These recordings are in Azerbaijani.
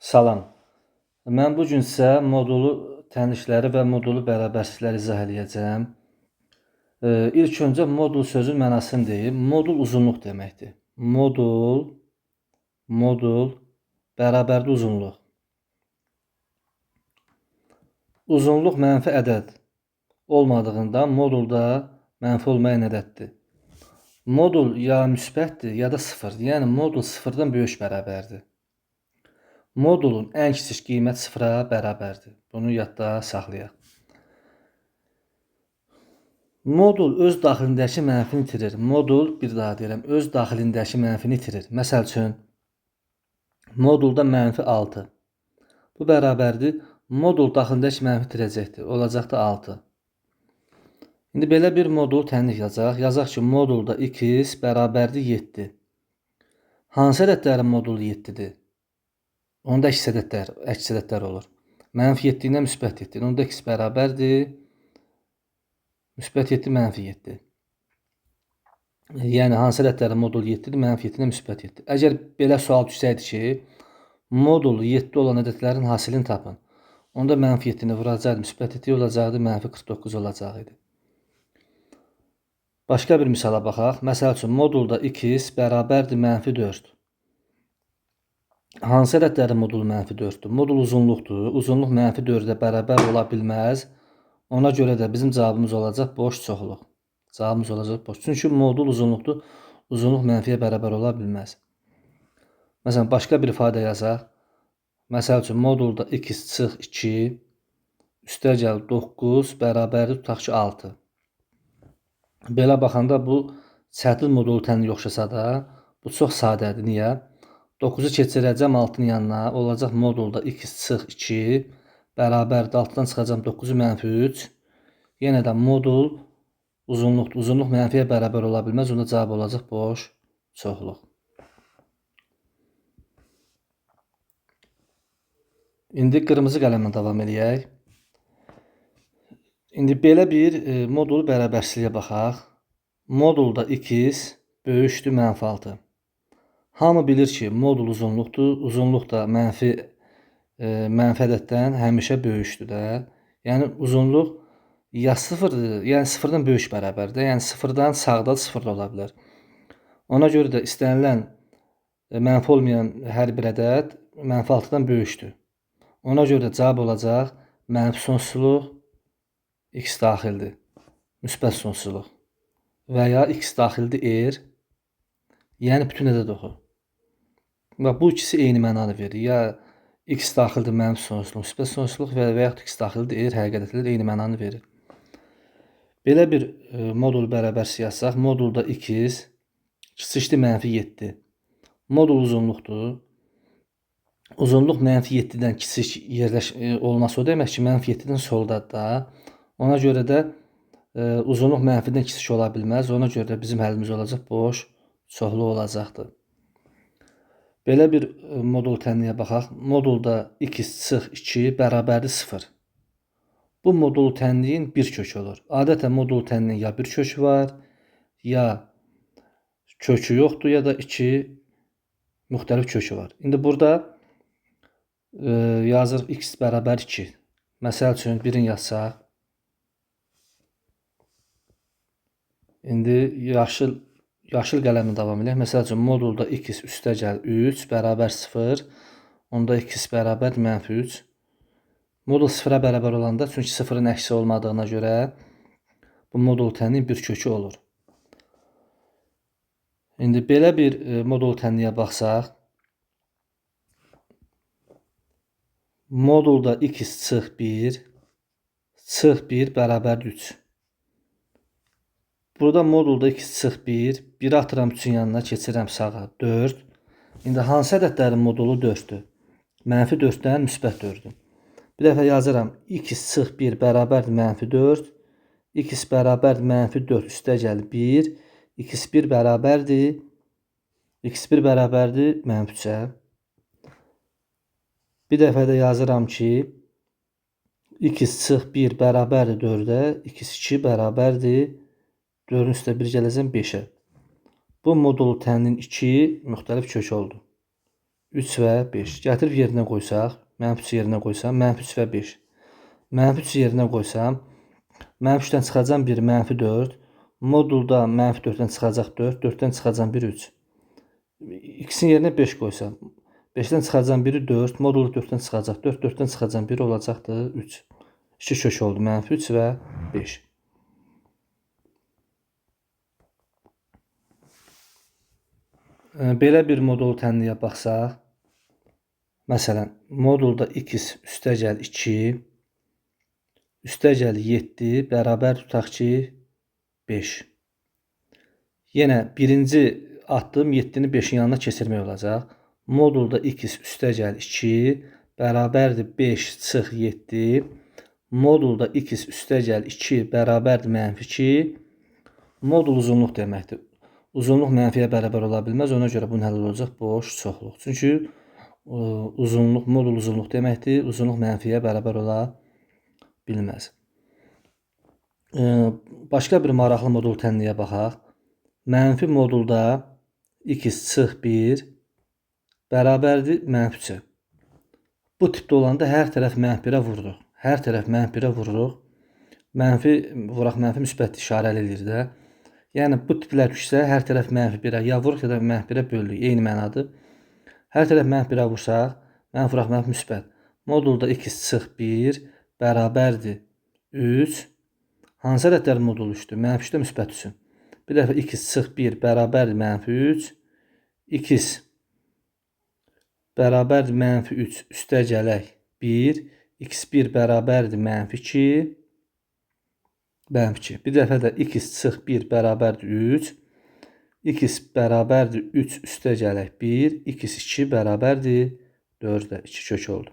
Salam. Mən bu gün sizə modulu tənlikləri və modulu bərabərsizlikləri izah edəcəm. İlk öncə modul sözün mənasını deyim. Modul uzunluq deməkdir. Modul bərabərdir uzunluq. Uzunluq mənfi ədəd olmadığından modulda mənfi olmayan ədəddir. Modul ya müsbətdir, ya da sıfırdır. Yəni modul sıfırdan böyük bərabərdir. Modulun ən kiçik qiymət sıfıra bərabərdir. Bunu yadda saxlayaq. Modul öz daxilindəki mənfini itirir. Modul, bir daha deyirəm, öz daxilindəki mənfini itirir. Məsəl üçün, modulda mənfi 6. Bu bərabərdir. Modul daxilindəki mənfi itirəcəkdir. Olacaq da 6. İndi belə bir modul tənlik yazacaq. Yazaq ki, modulda x bərabərdir 7. Hansı ədədlərin modulu 7-dir? Onda əks ədədlər olur. Mənfi 7 ilə müsbət 7. Onda x bərabərdir. Müsbət 7, mənfi 7. Yəni, hansı ədədlərin modulu 7-dir? Mənfi 7 ilə müsbət 7. Əgər belə sual düşsəydi ki, modulu 7 olan ədədlərin hasilini tapın. Onda mənfi 7-ni vuracaqdı, müsbət 7 olacaqdı, mənfi 49 olacaqdı. Başqa bir misala baxaq. Məsəl üçün, modulda x bərabərdir mənfi 4. Hansı ədədlərin modulu mənfi 4-dür? Modul uzunluqdur. Uzunluq mənfi 4-ə bərabər ola bilməz. Ona görə də bizim cavabımız olacaq boş çoxluq. Cavabımız olacaq boş. Çünki modul uzunluqdur. Uzunluq mənfiyə bərabər ola bilməz. Məsələn, başqa bir ifadə yazaq. Məsəl üçün, modulda x çıx 2 üstəgəl 9 bərabərdir tutaq ki 6. Belə baxanda bu çətin modulu tənlik oxşasa da, bu çox sadədir. Niyə? 9-u keçirəcəm 6-nın yanına, olacaq modulda x çıx 2 bərabərdir. Altdan çıxacam 9-u mənfi 3. Yenə də modul uzunluqdur. Uzunluq mənfiyə bərabər ola bilməz. Onda cavab olacaq boş çoxluq. İndi qırmızı qələmlə davam edək. İndi belə bir modul bərabərsizliyə baxaq. Modulda x böyükdür mənfi 6. Hamı bilir ki, modul uzunluqdur. Uzunluq da mənfi ədəddən həmişə böyükdür də. Yəni, uzunluq ya sıfırdır, yəni sıfırdan böyük bərabərdir. Yəni, sıfırdan sağda sıfır da ola bilər. Ona görə də istənilən mənfi olmayan hər bir ədəd mənfi 6-dan böyükdür. Ona görə də cavab olacaq mənfi sonsuzluq x daxildir. Müsbət sonsuzluq. Və ya x daxildir r. Yəni, bütün ədəd oxu. Bu ikisi eyni mənanı verir. Ya x daxildir mənfi sonsuzluq, müsbət sonsuzluq və yaxud x daxildir r həqiqətən eyni mənanı verir. Belə bir modul bərabərsiz yazsaq, modulda x kiçikdir mənfi 7. Modul uzunluqdur. Uzunluq mənfi 7-dən kiçik olması o demək ki, mənfi 7-dən soldadır da. Ona görə də uzunluq mənfidən kiçik ola bilməz. Ona görə də bizim həlimiz olacaq boş çoxluq olacaqdır. Belə bir modul tənliyə baxaq. Modulda x çıx 2 bərabərdir 0. Bu modul tənliyin bir kökü olur. Adətən modul tənliyin ya bir kökü var, ya kökü yoxdur, ya da 2 müxtəlif kökü var. İndi burada yazırıq x bərabər 2. Məsəl üçün, birini yazsaq. İndi yaşıl qələmlə davam edək. Məsəl üçün, modulda x üstəgəl 3 bərabər 0. Onda x bərabər mənfi 3. Modul 0-a bərabər olanda, çünki 0-ın əksi olmadığına görə bu modul tənliyin bir kökü olur. İndi belə bir modul tənliyə baxsaq, modulda x çıx 1 bərabər 3. Burada modulda x çıx 1 atıram 3-ün yanına, keçirəm sağa 4. İndi hansı ədədlərin modulu 4-dür? Mənfi 4-dən müsbət 4-dür. Bir dəfə yazıram, x çıx 1 bərabərdir mənfi 4. X bərabərdir mənfi 4 üstəgəl 1. X1 bərabərdir mənfi 3-ə. Bir dəfə də yazıram ki, x çıx 1 bərabərdir 4-ə. X2 bərabərdir 4-ün üstə 1 gələcəm 5-ə. Bu modul tənliyin 2 müxtəlif kök oldu. 3 və 5. Gətirib yerinə qoysaq, -3 yerinə qoysam, -3 və 5. -3 yerinə qoysam, -3-dən çıxacam 1, -4. Modulda -4-dən çıxacaq 4, 4-dən çıxacam 1, 3. İkisinin yerinə 5 qoysam, 5-dən çıxacam 1, 4, modulda 4-dən çıxacaq 4, 4-dən çıxacam 1 olacaqdır 3. 2 kök oldu, -3 və 5. Belə bir modulu tənliyə baxsaq, məsələn, modulda x üstəgəl 2, üstəgəl 7 bərabər tutaq ki, 5. Yenə birinci atdım 7-ni 5-in yanına keçirmək olacaq. Modulda x üstəgəl 2 bərabərdir 5 çıx 7. Modulda x üstəgəl 2 bərabərdir -2. Modul uzunluq deməkdir. Uzunluq mənfiyə bərabər ola bilməz. Ona görə bunun həlli olacaq boş çoxluq. Çünki uzunluq, modul uzunluq deməkdir. Uzunluq mənfiyə bərabər ola bilməz. Başqa bir maraqlı modul tənliyə baxaq. Mənfi modulda x çıx 1 bərabərdir -3-ə. Bu tipdə olanda hər tərəf -1-ə vururuq. Hər tərəf -1-ə vururuq. Mənfi vuraq, mənfi müsbət işarəli eləyir də. Yəni bu tiplər düşsə hər tərəf -1-ə ya vuruq ya da -1-ə bölürük. Eyni mənadır. Hər tərəf -1-ə vursaq, mənfi vuraq, mənfi müsbət. Modulda x çıx 1 bərabərdir 3. Hansı ədədlər modulu 3-dür? -3-də müsbət 3-ün. Bir dəfə x çıx 1 bərabərdir -3. X bərabərdir -3 üstəgələk 1. x1 bərabərdir -2. -2. Bir dəfə də x çıx 1 bərabərdir 3. X bərabərdir 3 üstəgələk 1. x2 bərabərdir 4-ə. 2 kök oldu.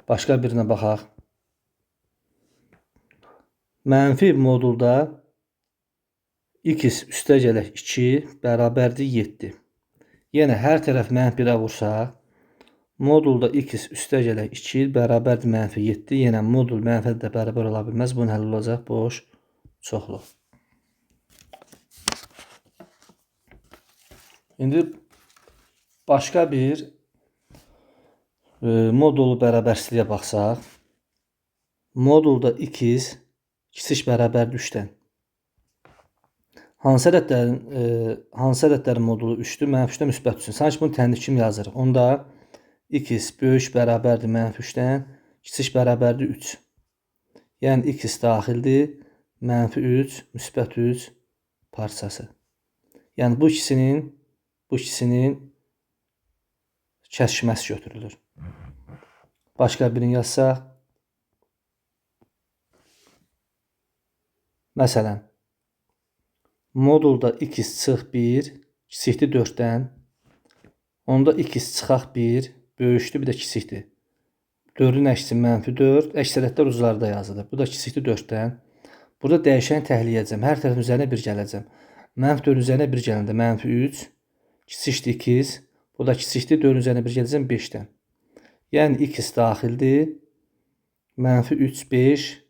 Başqa birinə baxaq. Mənfi modulda x üstəgələk 2 bərabərdir 7. Yenə hər tərəf -1-ə vursaq, modulda x üstəgələk 2 bərabərdir -7. Yenə modul mənfiyə də bərabər ola bilməz. Bunun həlli olacaq boş çoxluq. İndi başqa bir modulu bərabərsizliyə baxsaq, modulda x kiçik bərabərdir 3-dən. Hansı ədədlərin modulu 3-dür? -3-də müsbət 3-ün. Sanki bunu tənlik kimi yazırıq. Onda x böyük bərabərdir -3-dən, kiçik bərabərdir 3. Yəni x daxildir, -3, müsbət 3 parçası. Yəni bu ikisinin kəsişməsi götürülür. Başqa birini yazsaq, məsələn, modulda x çıx 1 kiçikdir 4-dən, onda x çıxaq 1 böyükdür, bir də kiçikdir. 4-ün əksi -4, əksəriyyətlər uclarda yazılır. Bu da kiçikdir 4-dən. Burada dəyişəni təhliyəcəm. Hər tərəfin üzərinə 1 gələcəm. -4-ün üzərinə 1 gələndə -3, kiçikdir 2, bu da kiçikdir 4-ün üzərinə 1 gələcəm 5-dən. Yəni x daxildir, -3, 5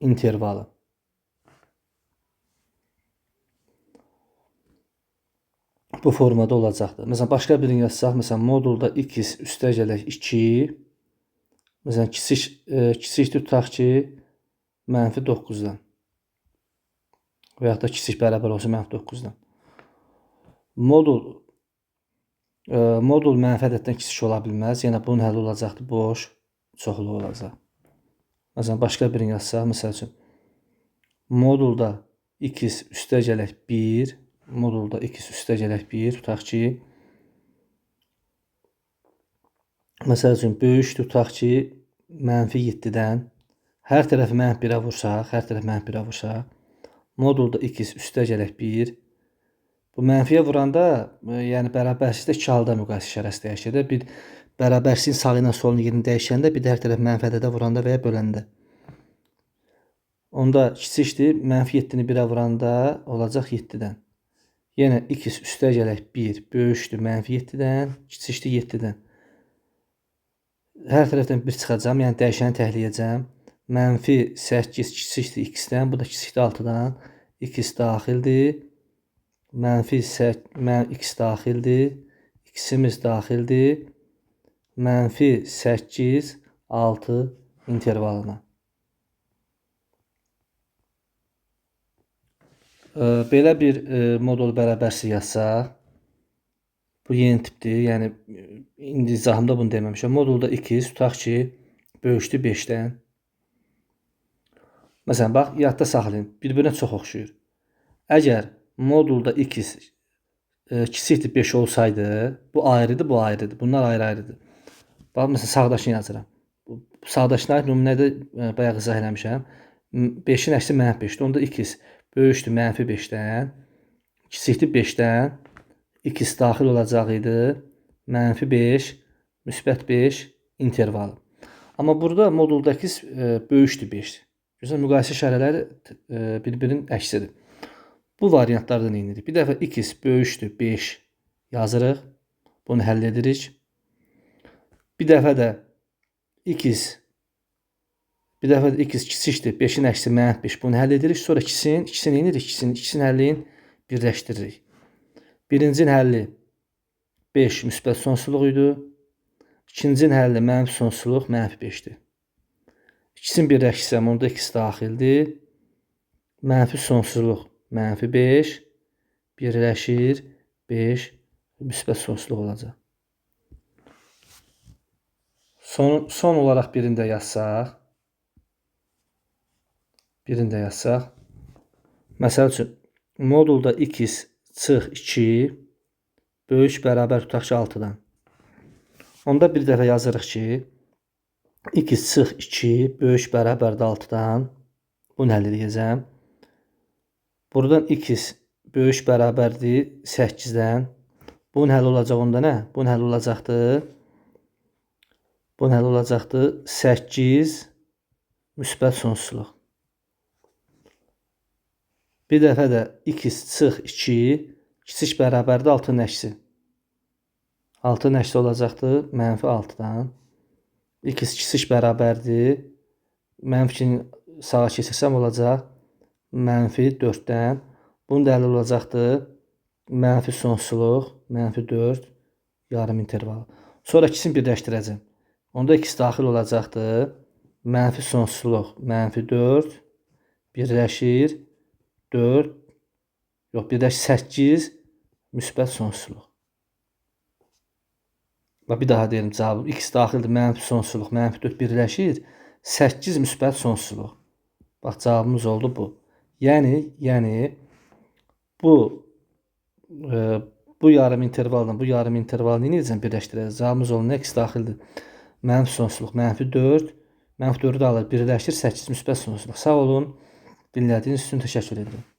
intervalı. Bu formada olacaqdır. Məsələn, başqa birini yazsaq, məsələn, modulda x üstəgələk 2, məsələn, kiçikdir tutaq ki, -9-dan. Və yaxud da kiçik bərabər olsa -9-dan. Modul mənfi ədəddən kiçik ola bilməz. Yəni bunun həlli olacaqdır boş çoxluq olacaq. Məsələn, başqa birini yazsaq, məsəl üçün, modulda x üstəgələk 1, modulda x üstəgələk 1 tutaq ki, məsəl üçün böyükdür tutaq ki, -7-dən, hər tərəfi -1-ə vursaq, modulda x üstəgələk 1, bu mənfiyə vuranda, yəni bərabərsizdə 2 halda müqayisə işarəsi dəyişir. Bir bərabərsizin sağı ilə solunu yerini dəyişəndə, bir də hər tərəf mənfi ədədə vuranda və ya böləndə. Onda kiçikdir, -7-ni 1-ə vuranda olacaq 7-dən. Yenə x üstəgələk 1 böyükdür -7-dən, kiçikdir 7-dən. Hər tərəfdən 1 çıxacam, yəni dəyişəni təhliyəcəm. -8 kiçikdir x-dən, bu da kiçikdir 6-dan. X daxildir mənfi x daxildir. X-imiz daxildir. Mənfi 8, 6 intervalına. Belə bir modul bərabərsi yazsaq, bu yeni tipdir. Yəni indi izahımda bunu deməmişəm. Modulda x tutaq ki, böyükdür 5-dən. Məsələn, bax, yadda saxlayın. Bir-birinə çox oxşuyur. Əgər modulda x kiçikdir 5 olsaydı, bu ayrıdır, bu ayrıdır. Bunlar ayrı-ayrıdır. Bax, məsələn, sağdaşını yazıram. Sağdaşına aid nümunədə bayaq izah eləmişəm. 5-in əksi -5-dir. Onda x böyükdür -5-dən, kiçikdir 5-dən, x daxil olacaq idi. -5, -5 intervalı. Amma burada moduldakı böyükdür 5. Görürsən, müqayisə işarələri bir-birinin əksidir. Bu variantlarda nə edirik? Bir dəfə x böyükdür 5 yazırıq. Bunu həll edirik. Bir dəfə də x kiçikdir 5-in əksi -5. Bunu həll edirik. Sonra ikisini nə edirik? İkisini həlliyin birləşdiririk. Birincinin həlli 5 müsbət sonsuzluq idi. İkincinin həlli mənfi sonsuzluq -5-dir. İkisini birləşdirsəm, onda x daxildir. Mənfi sonsuzluq -5 birləşir 5 müsbət sonsuzluq olacaq. Son olaraq birində yazsaq. Məsəl üçün, modulda x çıx 2 böyük bərabər tutaq ki 6-dan. Onda bir dəfə yazırıq ki, x çıx 2 böyük bərabərdir 6-dan. Bunu həll edəcəm. Buradan x böyük bərabərdir 8-dən. Bunun həll olacaq onda nə? Bunun həll olacaqdır 8 müsbət sonsuzluq. Bir dəfə də x çıx 2 kiçik bərabərdir 6-nın əksi. 6-nın əksi olacaqdır -6-dan. X kiçik bərabərdir. Mənfini sağa keçirsəm olacaq -4-dən. Bunun da həll olacaqdır mənfi sonsuzluq -4 yarım intervalı. Sonra ikisini birləşdirəcəm. Onda x daxil olacaqdır mənfi sonsuzluq -4 birləşir 8 müsbət sonsuzluq. Bir daha deyim cavabım. X daxildir mənfi sonsuzluq -4 birləşir 8 müsbət sonsuzluq. Bax, cavabımız oldu bu. Yəni bu yarım intervalla bu yarım intervalı nə edəcəm birləşdirəcəm? Cavabımız oldu x daxildir mənfi sonsuzluq -4 -4-ü alır birləşir 8 müsbət sonsuzluq. Sağ olun. Dinlədiyiniz üçün təşəkkür edirəm.